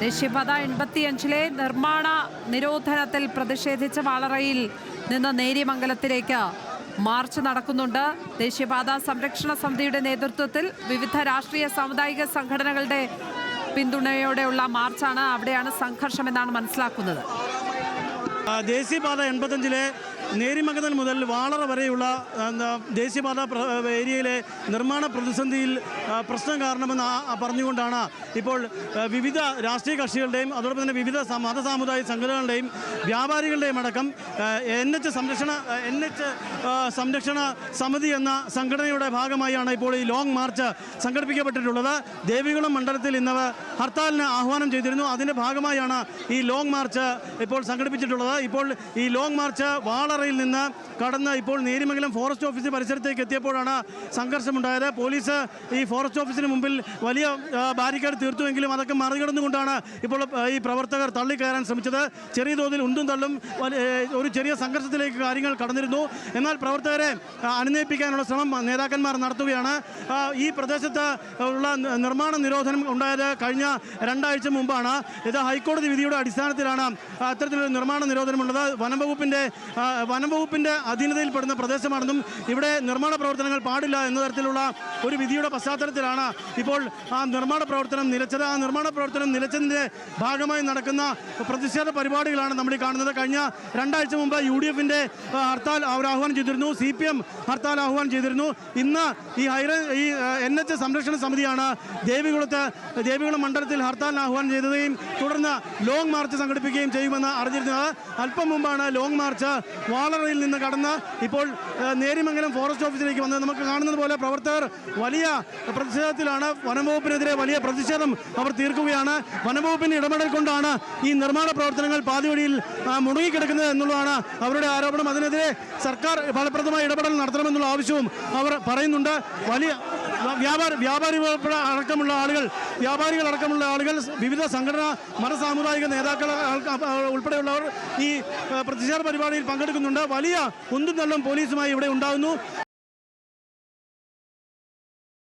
ദേശീയപാത 85 നിർമ്മാണ നിരോധനത്തിൽ പ്രതിഷേധിച്ച് വാളറയിൽ നിന്ന് നേര്യമംഗലത്തിലേക്ക് മാർച്ച് നടക്കുന്നുണ്ട്. ദേശീയപാത സംരക്ഷണ സമിതിയുടെ നേതൃത്വത്തിൽ വിവിധ രാഷ്ട്രീയ സാമുദായിക സംഘടനകളുടെ പിന്തുണയോടെയുള്ള മാർച്ചാണ്. അവിടെയാണ് സംഘർഷമെന്നാണ് മനസ്സിലാക്കുന്നത്. ദേശീയപാത 85 നേരിമംഗലം മുതൽ വാളറ വരെയുള്ള ദേശീയപാത ഏരിയയിലെ നിർമ്മാണ പ്രതിസന്ധിയിൽ പ്രശ്നം കാരണമെന്ന് പറഞ്ഞുകൊണ്ടാണ് ഇപ്പോൾ വിവിധ രാഷ്ട്രീയ കക്ഷികളുടെയും അതോടൊപ്പം തന്നെ വിവിധ മതസാമുദായിക സംഘടനകളുടെയും വ്യാപാരികളുടെയും അടക്കം NH സംരക്ഷണ സമിതി എന്ന സംഘടനയുടെ ഭാഗമായാണ് ഇപ്പോൾ ഈ ലോങ് മാർച്ച് സംഘടിപ്പിക്കപ്പെട്ടിട്ടുള്ളത്. ദേവികുളം മണ്ഡലത്തിൽ ഇന്ന് ഹർത്താലിന് ആഹ്വാനം ചെയ്തിരുന്നു. അതിൻ്റെ ഭാഗമായാണ് ഈ ലോങ് മാർച്ച് ഇപ്പോൾ സംഘടിപ്പിച്ചിട്ടുള്ളത്. ഇപ്പോൾ ഈ ലോങ് മാർച്ച് വാളറയിൽ നിന്ന് കടന്ന് ഇപ്പോൾ നേരിമംഗലം ഫോറസ്റ്റ് ഓഫീസ് പരിസരത്തേക്ക് എത്തിയപ്പോഴാണ് സംഘർഷമുണ്ടായത്. പോലീസ് ഈ ഫോറസ്റ്റ് ഓഫീസിന് മുമ്പിൽ വലിയ ബാരിക്കേഡ് തീർത്തുവെങ്കിലും അതൊക്കെ മറികടന്നുകൊണ്ടാണ് ഇപ്പോൾ ഈ പ്രവർത്തകർ തള്ളിക്കയറാൻ ശ്രമിച്ചത്. ചെറിയ തോതിൽ ഉന്തും തള്ളും ഒരു ചെറിയ സംഘർഷത്തിലേക്ക് കാര്യങ്ങൾ കടന്നിരുന്നു. എന്നാൽ പ്രവർത്തകരെ അനുനയിപ്പിക്കാനുള്ള ശ്രമം നേതാക്കന്മാർ നടത്തുകയാണ്. ഈ പ്രദേശത്ത് ഉള്ള നിർമ്മാണ നിരോധനം ഉണ്ടായത് കഴിഞ്ഞ 2 ആഴ്ച മുമ്പാണ്. ഇത് ഹൈക്കോടതി വിധിയുടെ അടിസ്ഥാനത്തിലാണ് അത്തരത്തിലൊരു നിർമ്മാണ നിരോധനമുള്ളത്. വനംവകുപ്പിൻ്റെ അധീനതയിൽപ്പെടുന്ന പ്രദേശമാണെന്നും ഇവിടെ നിർമ്മാണ പ്രവർത്തനങ്ങൾ പാടില്ല എന്ന തരത്തിലുള്ള ഒരു വിധിയുടെ പശ്ചാത്തലത്തിലാണ് ഇപ്പോൾ ആ നിർമ്മാണ പ്രവർത്തനം നിലച്ചത്. ആ നിർമ്മാണ പ്രവർത്തനം നിലച്ചതിൻ്റെ ഭാഗമായി നടക്കുന്ന പ്രതിഷേധ പരിപാടികളാണ് നമ്മൾ ഈ കാണുന്നത്. കഴിഞ്ഞ 2 ആഴ്ച മുമ്പ് UDF-ൻ്റെ ഹർത്താൽ അവർ ആഹ്വാനം ചെയ്തിരുന്നു. CPM ഹർത്താൽ ആഹ്വാനം ചെയ്തിരുന്നു. ഇന്ന് ഈ NH സംരക്ഷണ സമിതിയാണ് ദേവികുളം മണ്ഡലത്തിൽ ഹർത്താലിന് ആഹ്വാനം ചെയ്തതുകയും തുടർന്ന് ലോങ് മാർച്ച് സംഘടിപ്പിക്കുകയും ചെയ്യുമെന്ന് അറിഞ്ഞിരുന്നത്. അല്പം മുമ്പാണ് ലോങ് മാർച്ച് വാളറയിൽ നിന്ന് കടന്ന് ഇപ്പോൾ നേരിമംഗലം ഫോറസ്റ്റ് ഓഫീസിലേക്ക് വന്നത്. നമുക്ക് കാണുന്നത് പോലെ പ്രവർത്തകർ വലിയ പ്രതിഷേധത്തിലാണ്. വനംവകുപ്പിനെതിരെ വലിയ പ്രതിഷേധം അവർ തീർക്കുകയാണ്. വനംവകുപ്പിൻ്റെ ഇടപെടൽ കൊണ്ടാണ് ഈ നിർമ്മാണ പ്രവർത്തനങ്ങൾ പാതിവഴിയിൽ മുടങ്ങിക്കിടക്കുന്നത് എന്നുള്ളതാണ് അവരുടെ ആരോപണം. അതിനെതിരെ സർക്കാർ ഫലപ്രദമായ ഇടപെടൽ നടത്തണമെന്നുള്ള ആവശ്യവും അവർ പറയുന്നുണ്ട്. വലിയ വ്യാപാരികൾ അടക്കമുള്ള ആളുകൾ വിവിധ സംഘടന മതസാമുദായിക നേതാക്കൾ ഉൾപ്പെടെയുള്ളവർ ഈ പ്രതിഷേധ പരിപാടിയിൽ പങ്കെടുക്കുന്നുണ്ട്. വലിയ ഉന്തും തള്ളും പോലീസുമായി ഇവിടെ ഉണ്ടാകുന്നു.